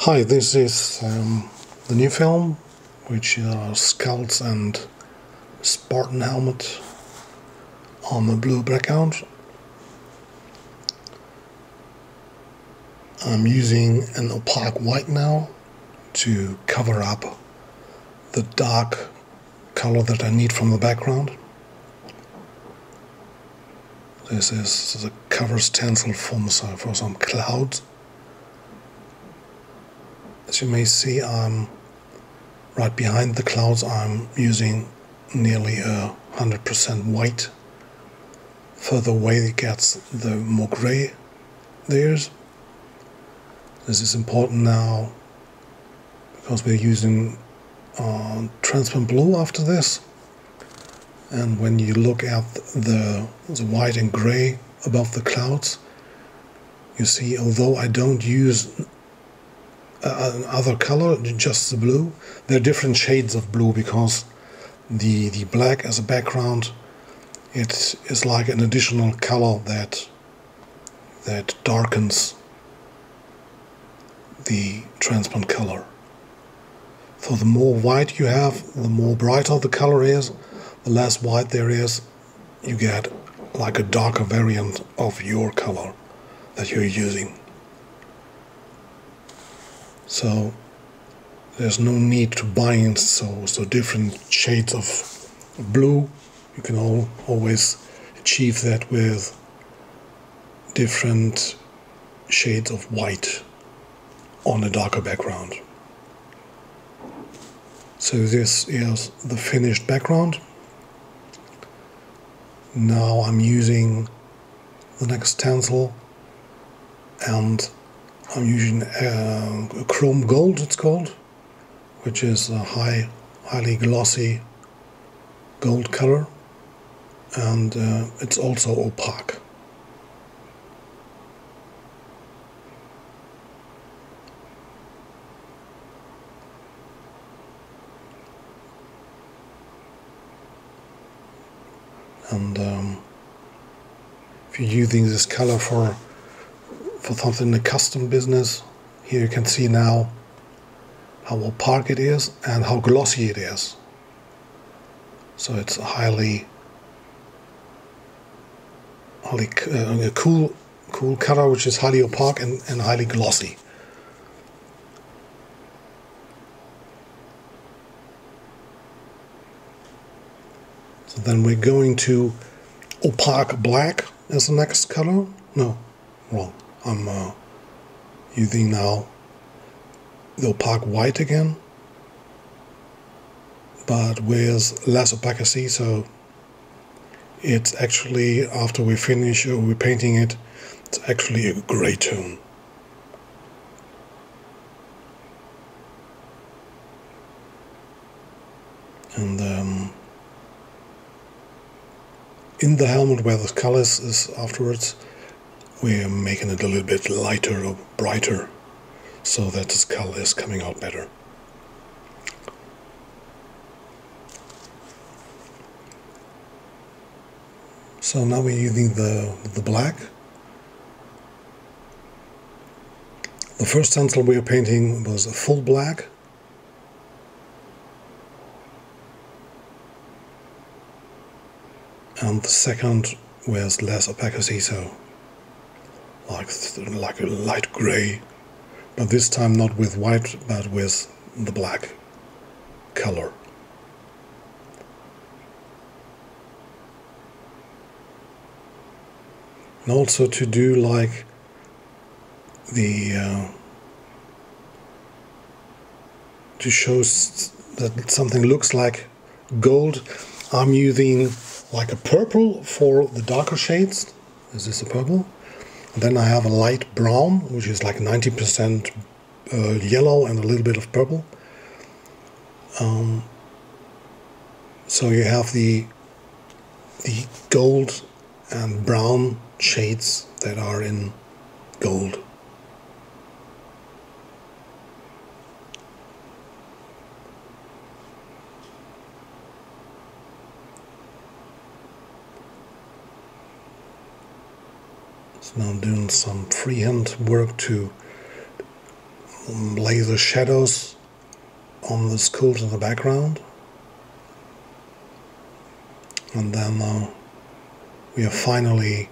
Hi, this is the new film, which are skulls and Spartan helmet on a blue background. I'm using an opaque white now to cover up the dark color that I need from the background. This is the cover stencil for some clouds. As you may see, I'm right behind the clouds. I'm using nearly 100% white. Further away it gets, the more gray there is. This is important now because we're using transparent blue after this. And when you look at the white and gray above the clouds, you see, although I don't use other color, just the blue, there are different shades of blue because the black as a background, it is like an additional color that darkens the transparent color. So the more white you have, the more brighter the color is. The less white there is, you get like a darker variant of your color that you're using. So there's no need to bind so different shades of blue. You can always achieve that with different shades of white on a darker background. So this is the finished background. Now I'm using the next stencil, and I'm using a chrome gold, it's called, which is a highly glossy gold color, and it's also opaque. And if you're using this color for something in a custom business, here you can see now how opaque it is and how glossy it is. So it's a cool color, which is highly opaque and highly glossy. So then we're going to opaque black as the next color. No, wrong. I'm using now the opaque white again, but with less opacity, so it's actually, after we finish we're painting it, it's actually a gray tone. And in the helmet where the color is afterwards, we're making it a little bit lighter or brighter so that this color is coming out better. So now we're using the black. The first stencil we were painting was a full black. And the second was less opacity, so like a light gray, but this time not with white but with the black color. And also to do like to show that something looks like gold, I'm using like a purple for the darker shades. This is a purple. And then I have a light brown, which is like 90% yellow and a little bit of purple. So you have the gold and brown shades that are in gold. So now I'm doing some freehand work to lay the shadows on the skulls in the background. And then we are finally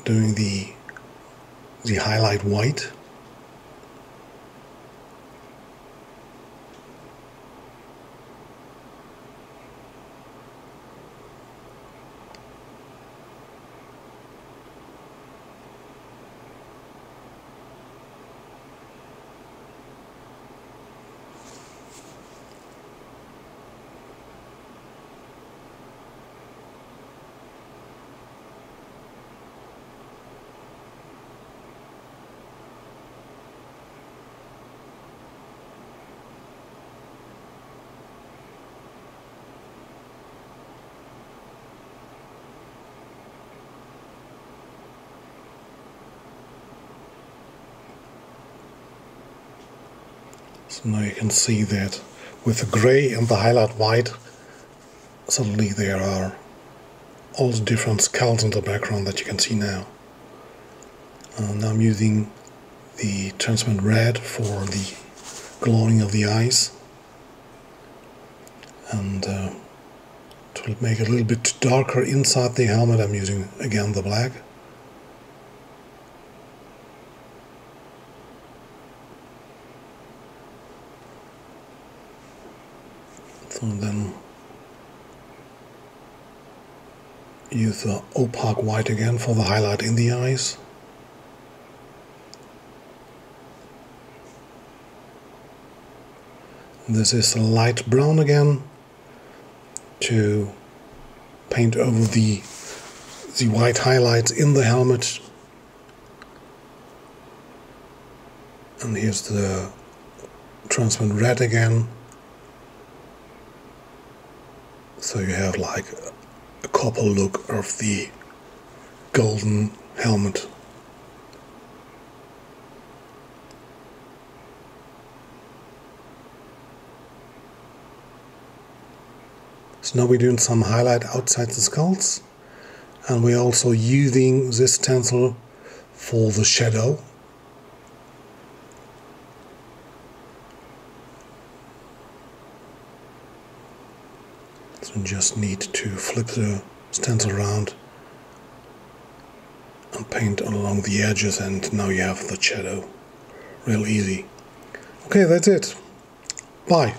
doing the highlight white. So now you can see that with the gray and the highlight white, suddenly there are all the different skulls in the background that you can see now. Now I'm using the transparent red for the glowing of the eyes, and to make it a little bit darker inside the helmet, I'm using again the black. So then use the opaque white again for the highlight in the eyes. This is a light brown again to paint over the white highlights in the helmet. And here's the transparent red again. So you have like a copper look of the golden helmet. So now we're doing some highlight outside the skulls, and we're also using this stencil for the shadow. So you just need to flip the stencil around and paint along the edges, and now you have the shadow. Real easy. Okay, that's it. Bye.